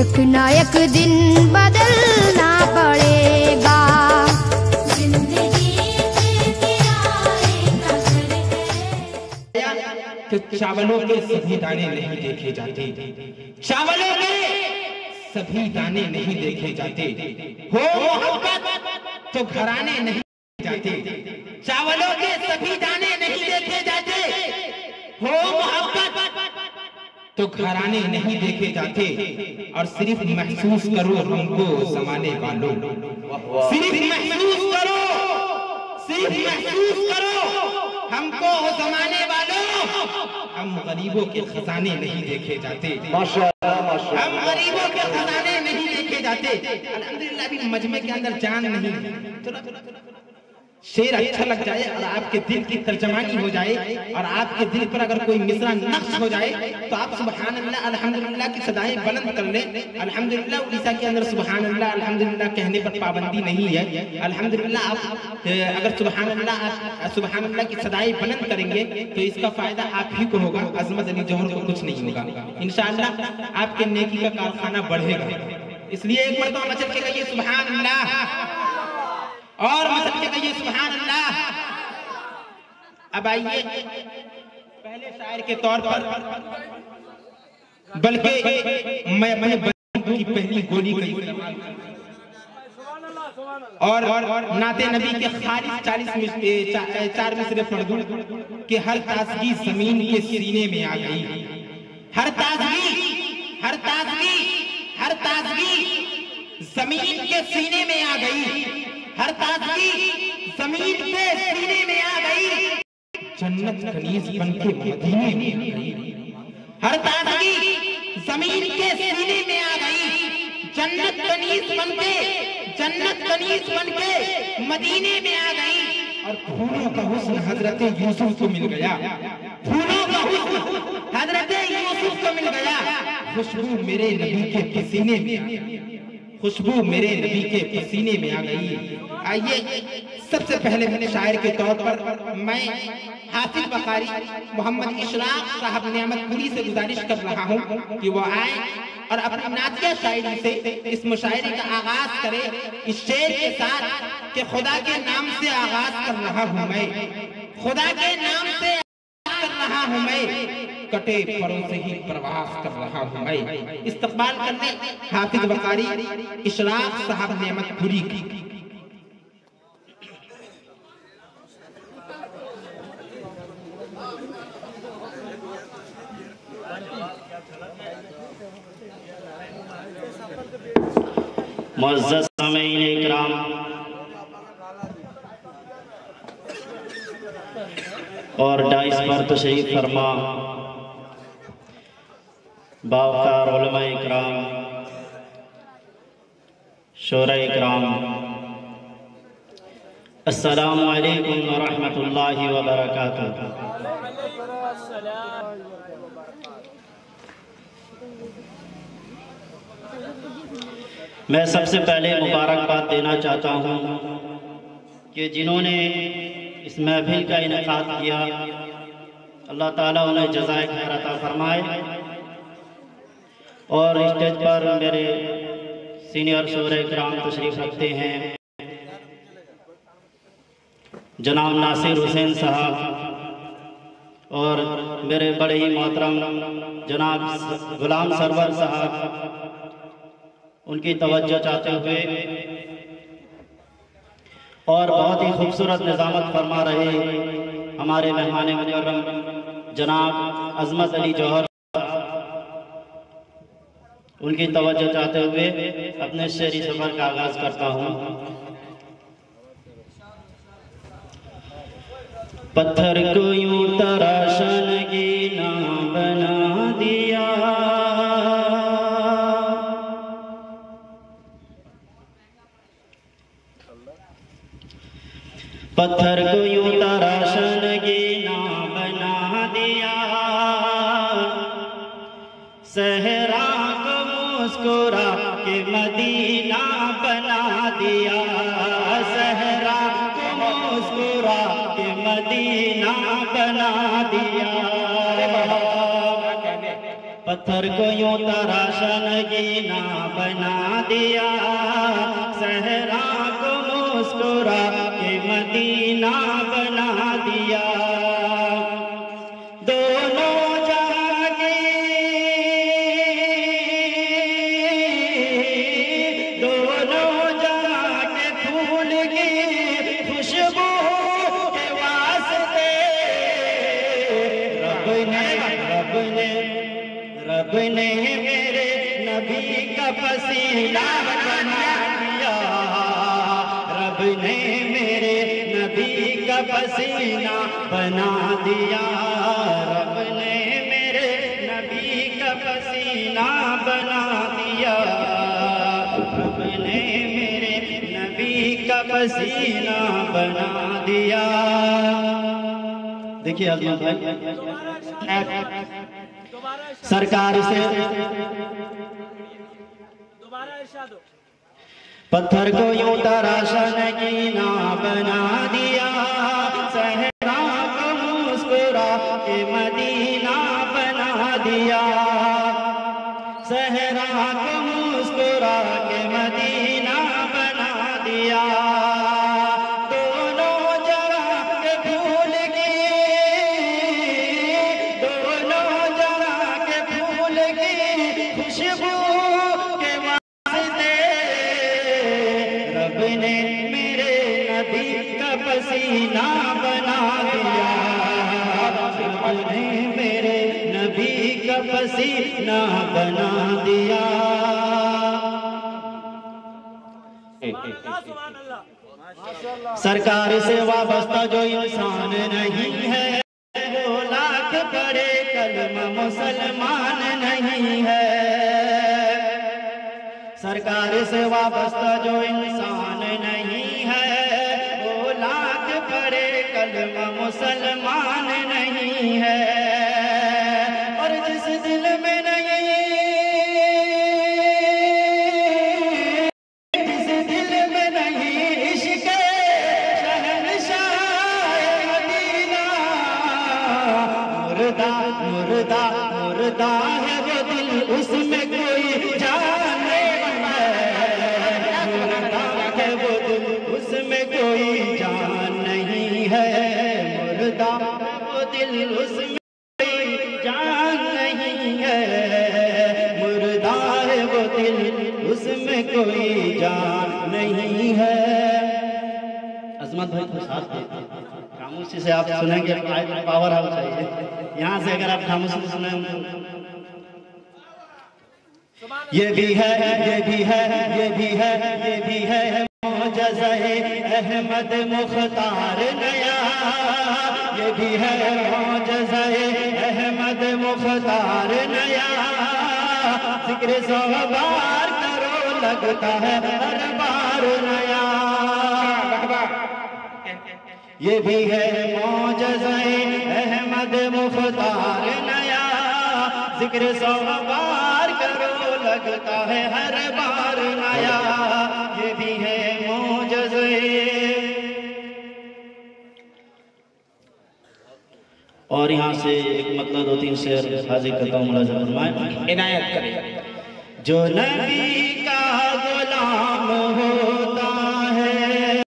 एक ना एक दिन बदलना पड़ेगा। तो चावलों के सभी दाने नहीं देखे जाते, चावलों के सभी दाने नहीं देखे जाते। हो मोहब्बत तो घराने नहीं जाते, चावलों के सभी दाने नहीं देखे जाते। हो मोहब्बत तो घराने नहीं देखे जाते। और सिर्फ महसूस करो हमको जमाने वालों, सिर्फ महसूस करो, सिर्फ महसूस करो हमको जमाने वालों। हम गरीबों के खजाने नहीं देखे जाते, हम गरीबों के खजाने नहीं देखे जाते। अल्हम्दुलिल्लाह अभी मजमे के अंदर जान नहीं, शेर अच्छा लग जाए और आपके दिल की तर्जमानी हो जाए और आपके दिल पर अगर कोई मिसरा नक्श हो जाए तो आप सुभान अल्लाह अल्हम्दुलिल्लाह की सदाएं बुलंद कर लें। अल्हम्दुलिल्लाह उड़ीसा के अंदर सुभान अल्लाह अल्हम्दुलिल्लाह कहने पर पाबंदी नहीं है। अल्हम्दुलिल्लाह आप अगर सुभान अल्लाह की सदाएं बुलंद करेंगे तो इसका फायदा आप ही को होगा, अजमत अली जौहर को कुछ नहीं होगा। इंशाअल्लाह आपके नेकी का कारखाना बढ़ेगा। इसलिए एक मरतबा मचल के कहिए सुभान अल्लाह, और मचल के कहिए सुभान अल्लाह। अब आइए पहले शायर के तौर पर, बल्कि मैं की पहली गोली कही और नाते नबी के खालिस 4 मिसरे पढ़ दूं कि हर ताजगी जमीन के सीने में आ गई, हर ताजगी, हर ताजगी, हर ताजगी जमीन के सीने में आ गई, हर ताजगी जमीन के सीने में आ गई, जन्नत कनीज बनके मदीने में आ गई। हर ताजगी जमीन के सीने में आ गई, जन्नत कनीज बनके, जन्नत कनीज बनके मदीने में आ गई। और फूलों का हुस्न हजरत यूसुफ को मिल गया, फूलों का हुस्न हजरत यूसुफ को मिल गया। खुशबू मेरे नबी के पसीने में आ गई, खुशबू मेरे नबी के पसीने में आ गई। आइए सबसे पहले मैंने शायर के तौर पर मैं हाफिज बखारी मोहम्मद इशराक साहब नियामतपुरी से गुजारिश कर रहा हूँ कि वो आए और अपनी नातिया शायरी से इस मुशायरे का आगाज करे इस शेर के साथ कि खुदा के नाम से आगाज कर रहा हूँ मैं, खुदा के नाम से आगाज कर रहा हूँ मैं, कटे परों से ही प्रवास कर रहा हूँ मैं। इस्तकबाल करने हाफिज बखारी इशराक साहब नियामतपुरी की। मुअज़्ज़ज़ सामीईन इकराम, और डाइस पर तशरीफ फरमा बावकार उलमा इकराम, शोरा इकराम, अस्सलामु अलैकुम व रहमतुल्लाहि व बरकातुहू। मैं सबसे पहले मुबारकबाद देना चाहता हूँ कि जिन्होंने इस महफिल का इनेकाद किया, अल्लाह ताला उन्हें जज़ाए खैर अता फरमाए। और स्टेज पर मेरे सीनियर शोरे किराम तशरीफ रखते हैं, जनाब नासिर हुसैन साहब और मेरे बड़े ही मोहतरम जनाब गुलाम सरवर साहब, उनकी तवज्जो चाहते हुए और बहुत ही खूबसूरत निज़ामत फरमा रहे हमारे मेहमान मुकर्रम जनाब अज़मत अली जौहर, उनकी तवज्जो चाहते हुए अपने शेरी सफ़र का आगाज़ करता हूँ। पत्थर को यूं तराशनगी ना बना दिया, पत्थर को यूं तराशनगी ना बना दिया, सहरा को मुस्कुरा के मदीना बना दिया, सहरा को मुस्कुरा के मदीना बना दिया। पत्थर को यूं तराशा नगीना बना दिया, सहरा को मुस्कुरा के मदीना बना दिया। दोनों जागे फूल की खुशबू के वास्ते रब ने मेरे नबी का पसीना बना दिया। रब ने मेरे नबी का पसीना बना दिया। रब ने मेरे नबी का पसीना बना दिया। रब ने मेरे नबी का पसीना बना दिया। देखिए अज़मत भाई, सरकार से पत्थर को यूं तराशा नगीना बना दिया, सहरा को मुस्कुरा के मदीना बना दिया। सहरा को मुस्कुरा के मदीना बना दिया। पसीना बना दिया। रब ने मेरे नबी का पसीना बना दिया। सरकार से वाबस्ता जो इंसान नहीं है, वो लाख पढ़े कलमा मुसलमान नहीं है। सरकार से वाबस्ता जो इंसान नहीं है, लाख पढ़े कलमा मुसलमान नहीं है। और जिस दिल में नहीं, जिस दिल में नहीं इश्क़ शहंशाह मदीना, मुर्दा मुर्दा मुर्दा है वो दिल, उसमें कोई जान नहीं है। मुर्दा है वो दिल, उसमें कोई जान नहीं है। मुर्दा वो दिल, उसमें कोई जान नहीं है। मुर्दा है वो दिल, उसमें कोई जान नहीं है। अज़मत भाई को साथ खामोशी से आप सुनेंगे, पावर हाउस चाहिए यहाँ से। अगर आप खामोशी सुने, ये भी है, ये भी है, ये भी है, ये भी है मौजज़े अहमद मुख्तार नया। ये भी है मौजज़े अहमद मुख्तार नया। जिक्र सौ बार करो लगता है हर बार नया। ये भी है मौजज़े अहमद मुख्तार नया। जिक्र सौ बार करो लगता है हर बार नया। ये भी है मौजज़े। और यहाँ से एक मतलब 2-3 शेर हाजिर करता हूँ, मुलाज़ा फरमाएं, इनायत करें। जो नबी का गुलाम होता है,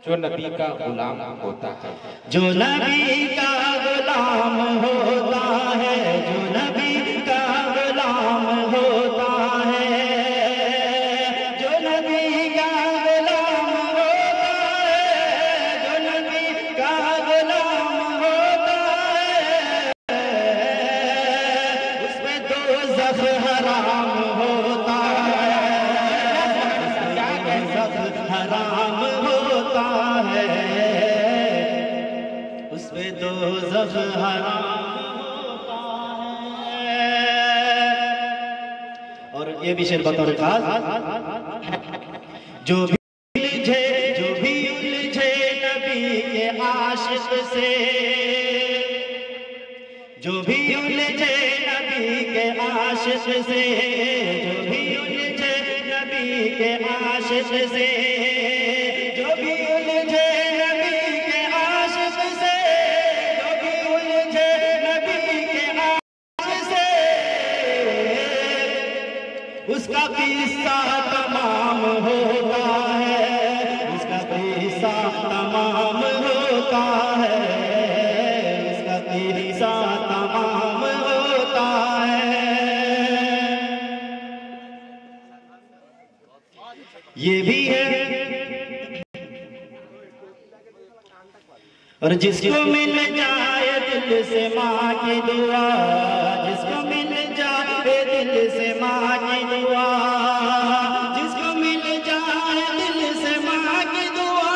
जो नबी का गुलाम होता है, जो नबी का गुलाम होता है, जो नबी का गुलाम होता है, जो नबी का गुलाम होता है, जो नबी का गुलाम होता है, उसमें दोज़ख हराम होता है। दोज़ख हराम होता है, उसमें दोज़ख हराम होता है। और ये भी शेर बतौर खास, जो भी उलझे नबी के आशिक से, जो भी उलझे नबी के आशिक से, जो भी उलझे नबी के आशिक से, जो भी उलझे नबी के आशिक से, जो भी उलझे नबी उसका किस्सा तमाम होता है, उसका किस्सा तमाम होता है, उसका किस्सा तमाम होता है। ये भी है और जिसको मिल जाए दिल से माँ की दुआ, जिसको मिल जाए दिल से माँ की दुआ, जिसको मिल जाए दिल से माँ की दुआ,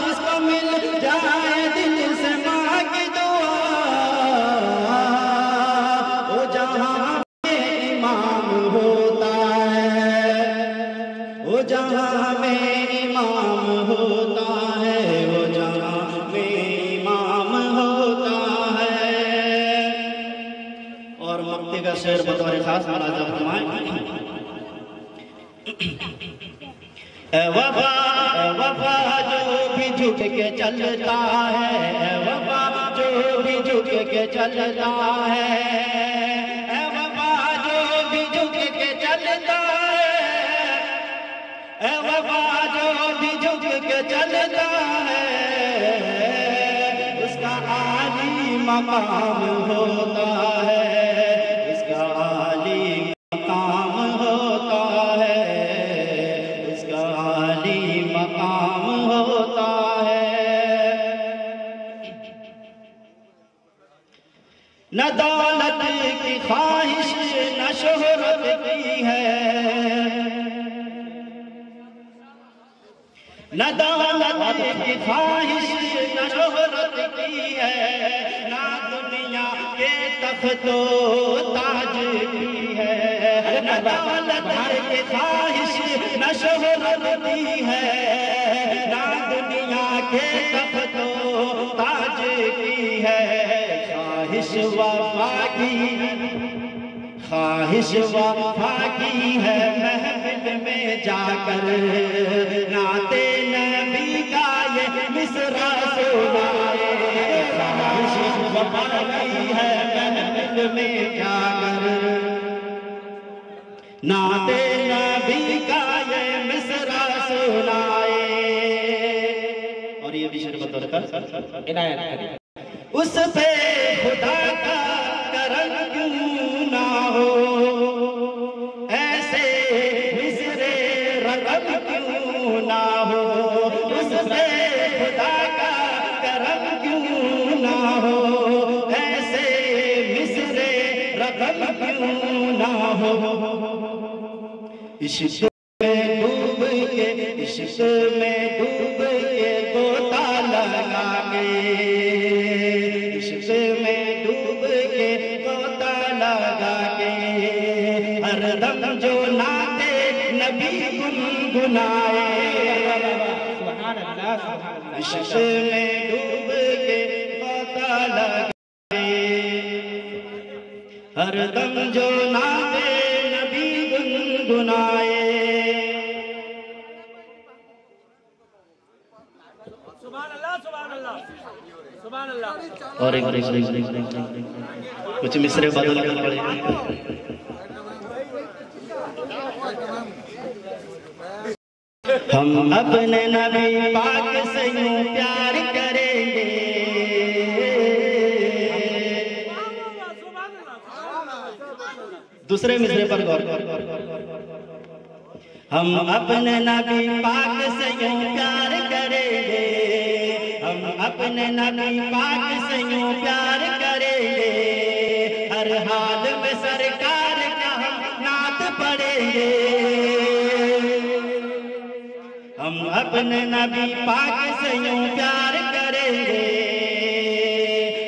जिसको मिल जाए दिल से माँ की दुआ, वो जहाँ में इमाम होता है, वो जहाँ में इमाम होता है, वो जहाँ में इमाम होता है। और मक्ते का शेर बतौर खास मुलाजा फरमाए, ए वफा जो भी झुक के चलता है, ए वफा जो भी झुक के चलता है, ए वफा जो भी झुक के चलता है, ए वफा जो भी झुक के चलता है, उसका आली मकाम होता है, उसका आली मकाम होता है, उसका आली मकाम होता है। न दौलत की ख्वाहिश न शोहरत की है, न दौलत की ख्वाहिश न शोहरत की है, ना दुनिया के तख्तो ताज की है, न दौलत की ख्वाहिश न शोहरत की है, ना दुनिया के तख्तो ताज की है। ख्वाहिश वफा की है महफिल में जाकर, नाते नबी का ये मिसरा सुनाए। ख्वाहिश वफा की है महफिल में जाकर, नाते नबी का ये मिसरा सुनाए। और ये भी शेर बतौर का इनायत करें, उस पे खुदा का करम क्यों ना हो, ऐसे मिसरे रकम क्यों ना हो, उस पे खुदा का करम क्यों ना हो, ऐसे मिसरे रकम क्यों ना हो। इश्क में डूब के, इश्क में डूब के गोता लगा के, इश्क में डूब के गोता लगा के, हरदम जो नाते नबी गुनगुनाए। इश्क में डूब के गोता लगा के, हरदम जो नाते नबी गुनगुनाए। और एक कुछ मिसरे बदल कर पड़े। हम अपने नबी पाक से यूं प्यार करेंगे, दूसरे मिसरे पर गौर कर। हम अपने नबी पाक से यूं प्यार करेंगे, हम अपने नबी पाक से यूं प्यार करेंगे, हर हाल में सरकार का हम नात पढ़ेंगे। हम अपने नबी पाक से यूं प्यार करेंगे,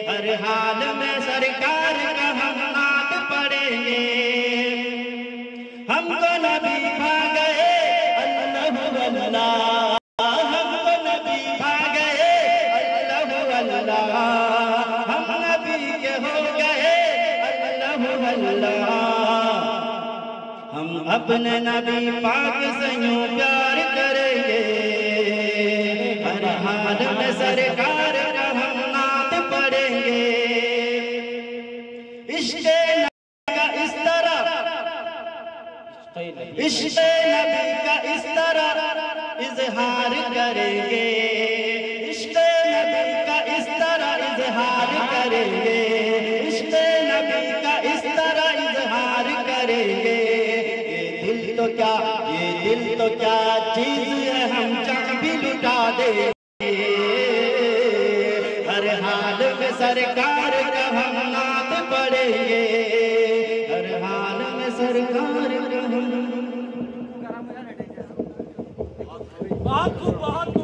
हर हाल में सरकार का हम नात पढ़ेंगे। हमको नबी भा गए अल्लाह अल्लाह, हमको नबी भा गए अल्लाह अल्लाह, हम नबी के हो गए अल्लाह अल्लाह। हम अपने नबी पाक से यूं प्यार करेंगे, हर हाल में सरकार का हम नात पढ़ेंगे। इश्क़ नबी का इस तरह इश्क़ नबी का इस तरह इज़हार करेंगे, इश्क़ नबी का इस तरह इज़हार करेंगे, इश्क़ नबी का इस तरह इज़हार करेंगे। ये दिल तो क्या चीज़ है, हम जान भी लुटा देंगे। हर हाल में सरकार का हम नात पढ़ेंगे, हर हाल में सरकार का हम। बहुत